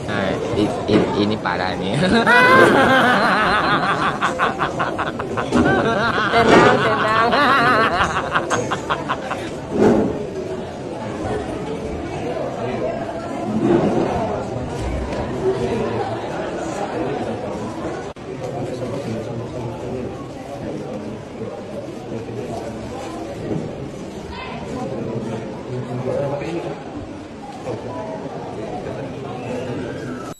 Nah, ini parah nih. Tenang, tenang.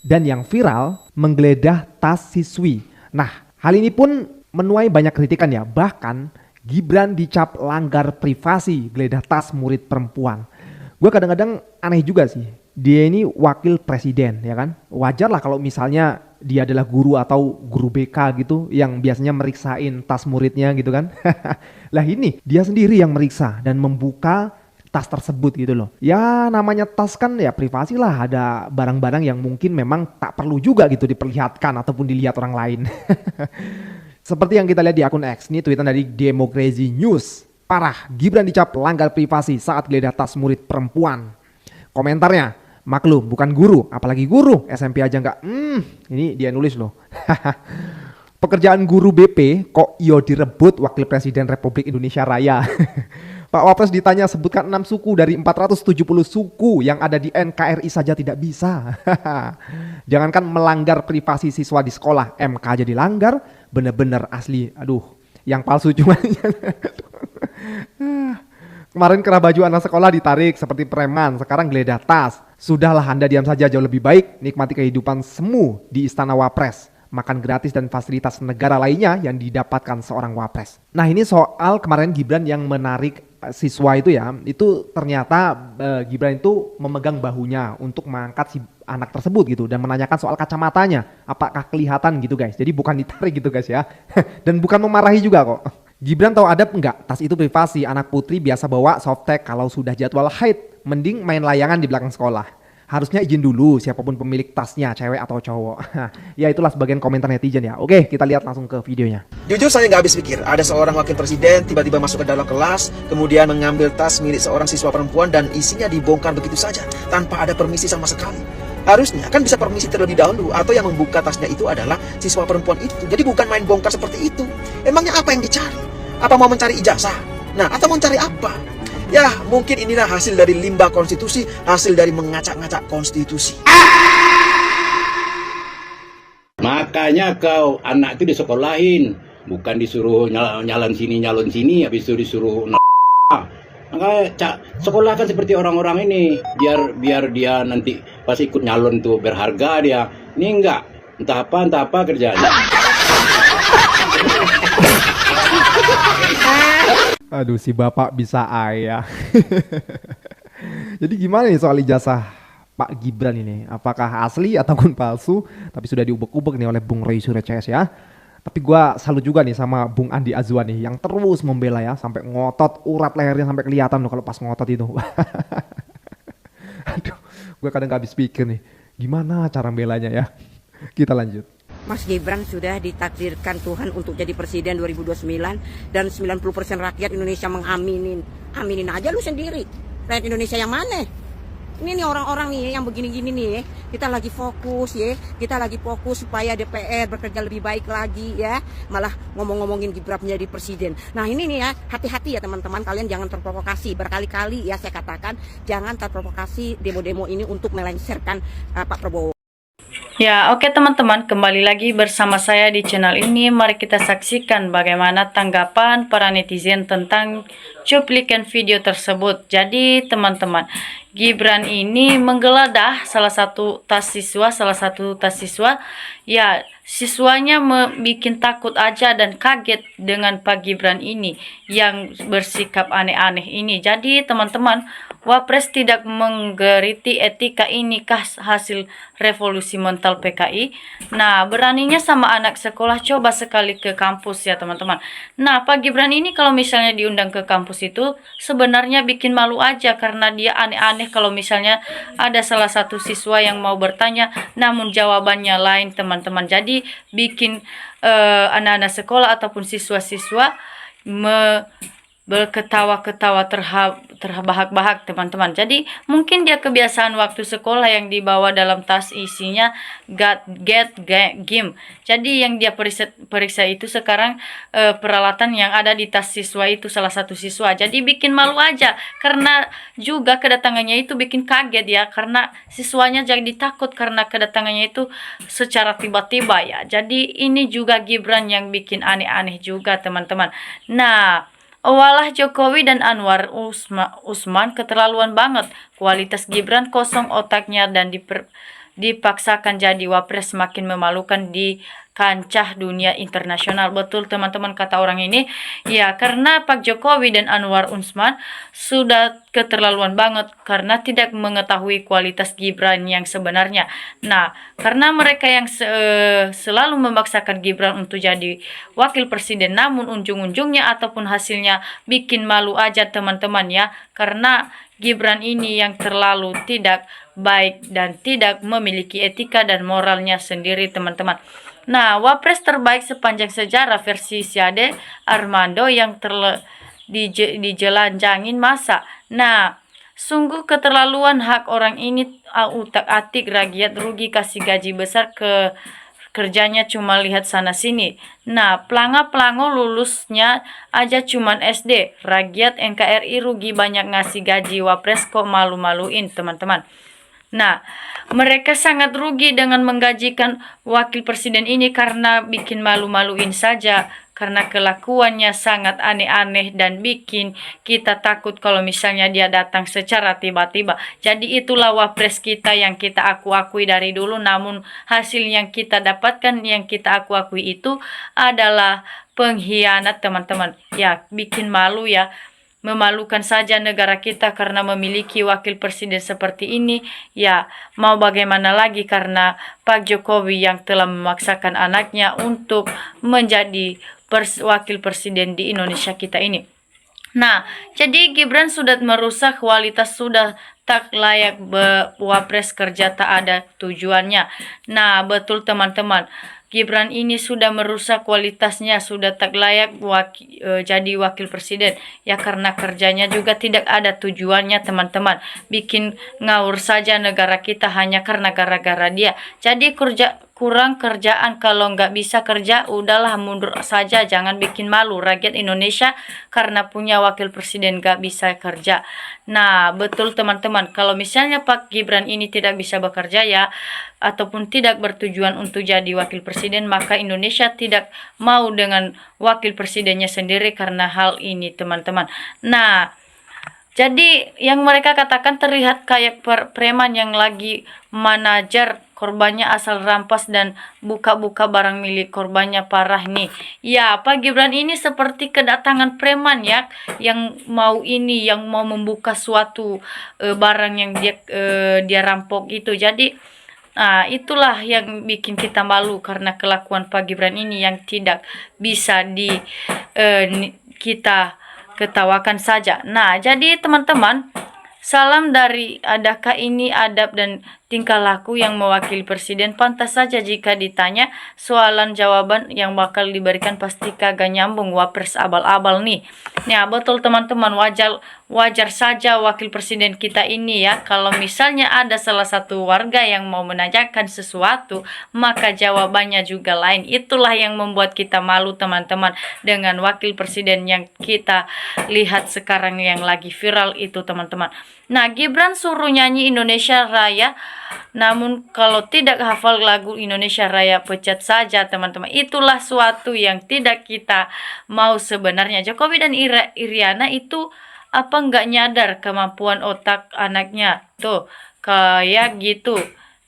Dan yang viral menggeledah tas siswi. Nah, hal ini pun menuai banyak kritikan ya. Bahkan Gibran dicap langgar privasi geledah tas murid perempuan. Gue kadang-kadang aneh juga sih. Dia ini wakil presiden ya kan. Wajar lah kalau misalnya dia adalah guru atau guru BK gitu yang biasanya meriksain tas muridnya gitu kan. Lah ini dia sendiri yang meriksa dan membuka tas tersebut gitu loh. Ya namanya tas kan ya privasi lah, ada barang-barang yang mungkin memang tak perlu juga gitu diperlihatkan ataupun dilihat orang lain. Seperti yang kita lihat di akun X, ini tweetan dari Democracy News. Parah, Gibran dicap langgar privasi saat geledah tas murid perempuan. Komentarnya, maklum bukan guru, apalagi guru, SMP aja enggak. Ini dia nulis loh. Pekerjaan guru BP kok iyo direbut Wakil Presiden Republik Indonesia Raya. Pak Wapres ditanya sebutkan 6 suku dari 470 suku yang ada di NKRI saja tidak bisa. Jangankan melanggar privasi siswa di sekolah, MK aja dilanggar, bener-bener asli. Aduh, yang palsu cuma. Kemarin kerah baju anak sekolah ditarik seperti preman, sekarang geledah tas. Sudahlah Anda diam saja, jauh lebih baik nikmati kehidupan semu di Istana Wapres. Makan gratis dan fasilitas negara lainnya yang didapatkan seorang wapres. Nah ini soal kemarin Gibran yang menarik siswa itu ya, itu ternyata Gibran itu memegang bahunya untuk mengangkat si anak tersebut gitu dan menanyakan soal kacamatanya, apakah kelihatan gitu guys. Jadi bukan ditarik gitu guys ya, dan bukan memarahi juga kok. Gibran tahu adab enggak? Tas itu privasi, anak putri biasa bawa softtek kalau sudah jadwal haid, mending main layangan di belakang sekolah. Harusnya izin dulu siapapun pemilik tasnya, cewek atau cowok. Ya itulah sebagian komentar netizen ya. Oke, kita lihat langsung ke videonya. Jujur saya nggak habis pikir, ada seorang wakil presiden tiba-tiba masuk ke dalam kelas, kemudian mengambil tas milik seorang siswa perempuan dan isinya dibongkar begitu saja, tanpa ada permisi sama sekali. Harusnya kan bisa permisi terlebih dahulu, atau yang membuka tasnya itu adalah siswa perempuan itu. Jadi bukan main bongkar seperti itu. Emangnya apa yang dicari? Apa mau mencari ijazah? Nah, atau mau mencari apa? Ya, mungkin inilah hasil dari limbah konstitusi, hasil dari mengacak-ngacak konstitusi. Makanya kau anak itu disekolahin, bukan disuruh nyalon sini, habis itu disuruh Makanya sekolahkan seperti orang-orang ini, biar dia nanti pas ikut nyalon tuh berharga dia. Ini enggak, entah apa kerjanya. Aduh si bapak bisa ayah. Jadi gimana nih soal ijazah Pak Gibran ini? Apakah asli ataupun palsu? Tapi sudah diubek-ubek nih oleh Bung Roy Suryo CS ya. Tapi gua salut juga nih sama Bung Andi Azwan nih yang terus membela ya sampai ngotot urat lehernya sampai kelihatan loh kalau pas ngotot itu. Aduh, gue kadang gak habis pikir nih, gimana cara belanya ya? Kita lanjut. Mas Gibran sudah ditakdirkan Tuhan untuk jadi presiden 2029 dan 90% rakyat Indonesia mengaminin. Aminin aja lu sendiri. Rakyat Indonesia yang mana? Ini nih orang-orang nih yang begini-gini nih, kita lagi fokus ya, kita lagi fokus supaya DPR bekerja lebih baik lagi ya, malah ngomong-ngomongin Gibran menjadi presiden. Nah ini nih ya, hati-hati ya teman-teman, kalian jangan terprovokasi, berkali-kali ya saya katakan, jangan terprovokasi demo-demo ini untuk melengsarkan Pak Prabowo. Ya, oke teman-teman, kembali lagi bersama saya di channel ini. Mari kita saksikan bagaimana tanggapan para netizen tentang cuplikan video tersebut. Jadi teman-teman, Gibran ini menggeledah salah satu tas siswa. Ya, siswanya bikin takut aja dan kaget dengan Pak Gibran ini yang bersikap aneh-aneh ini. Jadi teman-teman, Wapres tidak menggeriti etika ini kah hasil revolusi mental PKI? Nah, beraninya sama anak sekolah, coba sekali ke kampus ya teman-teman. Nah, Pak Gibran ini kalau misalnya diundang ke kampus itu sebenarnya bikin malu aja karena dia aneh-aneh kalau misalnya ada salah satu siswa yang mau bertanya namun jawabannya lain teman-teman. Jadi bikin anak-anak sekolah ataupun siswa-siswa berketawa-ketawa terbahak-bahak teman-teman. Jadi mungkin dia kebiasaan waktu sekolah yang dibawa dalam tas isinya game. Jadi yang dia periksa itu sekarang peralatan yang ada di tas siswa itu, salah satu siswa. Jadi bikin malu aja, karena juga kedatangannya itu bikin kaget ya, karena siswanya jadi takut karena kedatangannya itu secara tiba-tiba ya. Jadi ini juga Gibran yang bikin aneh-aneh juga teman-teman. Nah, walah Jokowi dan Anwar Usman keterlaluan banget. Kualitas Gibran kosong otaknya dan dipaksakan jadi wapres semakin memalukan di kancah dunia internasional. Betul teman-teman kata orang ini. Ya, karena Pak Jokowi dan Anwar Usman sudah keterlaluan banget karena tidak mengetahui kualitas Gibran yang sebenarnya. Nah, karena mereka yang selalu memaksakan Gibran untuk jadi wakil presiden, namun ujung-ujungnya ataupun hasilnya bikin malu aja teman-teman ya. Karena Gibran ini yang terlalu tidak baik dan tidak memiliki etika dan moralnya sendiri teman-teman. Nah, wapres terbaik sepanjang sejarah versi Syade Armando yang dijelanjangin masa. Nah, sungguh keterlaluan hak orang ini, utak-atik rakyat rugi kasih gaji besar ke kerjanya cuma lihat sana sini. Nah, pelanga-pelango lulusnya aja cuman SD. Rakyat NKRI rugi banyak ngasih gaji wapres kok malu-maluin teman-teman. Nah, mereka sangat rugi dengan menggajikan wakil presiden ini karena bikin malu-maluin saja. Karena kelakuannya sangat aneh-aneh dan bikin kita takut kalau misalnya dia datang secara tiba-tiba. Jadi itulah wapres kita yang kita akui dari dulu. Namun hasil yang kita dapatkan, yang kita akui itu adalah pengkhianat teman-teman. Ya, bikin malu ya. Memalukan saja negara kita karena memiliki wakil presiden seperti ini. Ya, mau bagaimana lagi karena Pak Jokowi yang telah memaksakan anaknya untuk menjadi wakil presiden di Indonesia kita ini. Nah, jadi Gibran sudah merusak kualitas, sudah tak layak wapres, kerja tak ada tujuannya. Nah, betul teman-teman. Gibran ini sudah merusak kualitasnya, sudah tak layak jadi wakil presiden. Ya karena kerjanya juga tidak ada tujuannya teman-teman. Bikin ngawur saja negara kita hanya karena gara-gara dia. Jadi kurang kerjaan, kalau nggak bisa kerja udahlah mundur saja, jangan bikin malu rakyat Indonesia karena punya wakil presiden nggak bisa kerja. Nah, betul teman-teman, kalau misalnya Pak Gibran ini tidak bisa bekerja ya, ataupun tidak bertujuan untuk jadi wakil presiden, maka Indonesia tidak mau dengan wakil presidennya sendiri karena hal ini teman-teman. Nah, jadi yang mereka katakan terlihat kayak preman yang lagi manajer korbannya asal rampas dan buka-buka barang milik korbannya, parah nih. Ya, Pak Gibran ini seperti kedatangan preman ya, yang mau membuka suatu barang yang dia rampok itu. Jadi nah, itulah yang bikin kita malu karena kelakuan Pak Gibran ini yang tidak bisa kita ketawakan saja. Nah, jadi teman-teman, salam dari adakah ini adab dan tingkah laku yang mewakili presiden? Pantas saja jika ditanya soalan jawaban yang bakal diberikan pasti kagak nyambung, wapres abal-abal nih. Nah, betul teman-teman, wajar saja wakil presiden kita ini ya, kalau misalnya ada salah satu warga yang mau menanyakan sesuatu, maka jawabannya juga lain. Itulah yang membuat kita malu teman-teman dengan wakil presiden yang kita lihat sekarang yang lagi viral itu teman-teman. Nah, Gibran suruh nyanyi Indonesia Raya, namun kalau tidak hafal lagu Indonesia Raya pecat saja teman-teman. Itulah suatu yang tidak kita mau sebenarnya. Jokowi dan Iriana itu apa nggak nyadar kemampuan otak anaknya tuh kayak gitu.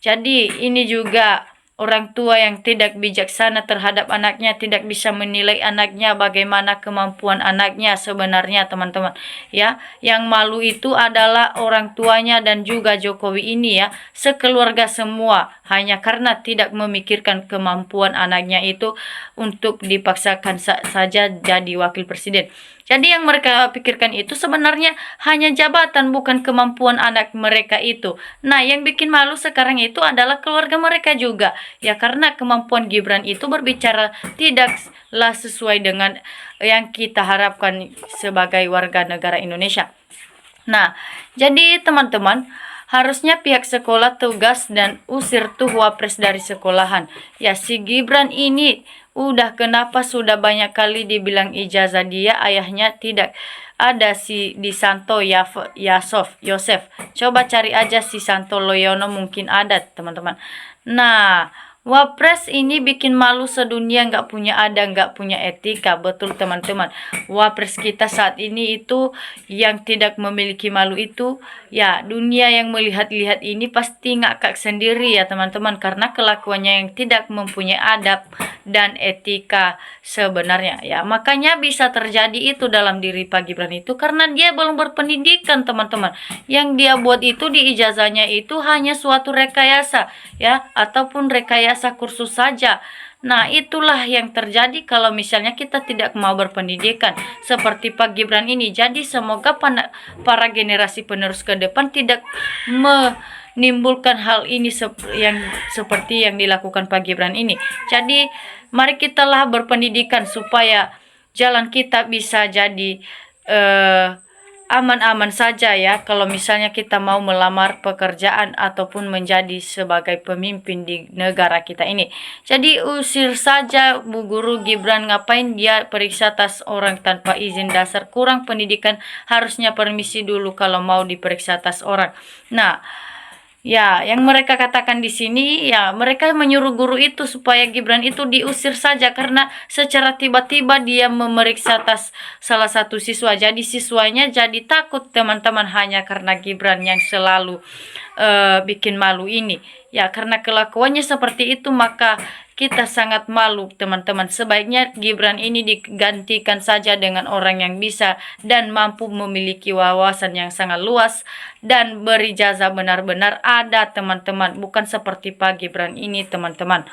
Jadi ini juga orang tua yang tidak bijaksana terhadap anaknya, tidak bisa menilai anaknya bagaimana kemampuan anaknya sebenarnya teman-teman ya. Yang malu itu adalah orang tuanya dan juga Jokowi ini ya, sekeluarga semua, hanya karena tidak memikirkan kemampuan anaknya itu untuk dipaksakan saja jadi wakil presiden. Jadi yang mereka pikirkan itu sebenarnya hanya jabatan, bukan kemampuan anak mereka itu. Nah, yang bikin malu sekarang itu adalah keluarga mereka juga. Ya, karena kemampuan Gibran itu berbicara tidaklah sesuai dengan yang kita harapkan sebagai warga negara Indonesia. Nah, jadi teman-teman, harusnya pihak sekolah tugas dan usir tuh wapres dari sekolahan. Ya, si Gibran ini kenapa sudah banyak kali dibilang ijazah dia, ayahnya tidak ada, si di Santo Yosef. Coba cari aja si Santo Loyono, mungkin ada teman-teman. Nah, wapres ini bikin malu sedunia, nggak punya etika. Betul teman-teman, wapres kita saat ini itu yang tidak memiliki malu itu, ya dunia yang melihat-lihat ini pasti ngakak sendiri ya teman-teman, karena kelakuannya yang tidak mempunyai adab dan etika sebenarnya. Ya, makanya bisa terjadi itu dalam diri Pak Gibran itu karena dia belum berpendidikan teman-teman. Yang dia buat itu di ijazahnya itu hanya suatu rekayasa ya, ataupun rekayasa kursus saja. Nah, itulah yang terjadi kalau misalnya kita tidak mau berpendidikan seperti Pak Gibran ini. Jadi semoga para generasi penerus ke depan tidak menimbulkan hal ini yang seperti yang dilakukan Pak Gibran ini. Jadi mari kitalah berpendidikan supaya jalan kita bisa jadi aman-aman saja ya, kalau misalnya kita mau melamar pekerjaan ataupun menjadi sebagai pemimpin di negara kita ini. Jadi usir saja Bu Guru Gibran, ngapain dia periksa tas orang tanpa izin, dasar kurang pendidikan, harusnya permisi dulu kalau mau diperiksa tas orang. Nah, ya, yang mereka katakan di sini, ya mereka menyuruh guru itu supaya Gibran itu diusir saja karena secara tiba-tiba dia memeriksa tas salah satu siswa. Jadi siswanya jadi takut teman-teman hanya karena Gibran yang selalu bikin malu ini. Ya, karena kelakuannya seperti itu maka kita sangat malu teman-teman. Sebaiknya Gibran ini digantikan saja dengan orang yang bisa dan mampu memiliki wawasan yang sangat luas dan berijazah benar-benar ada teman-teman, bukan seperti Pak Gibran ini teman-teman.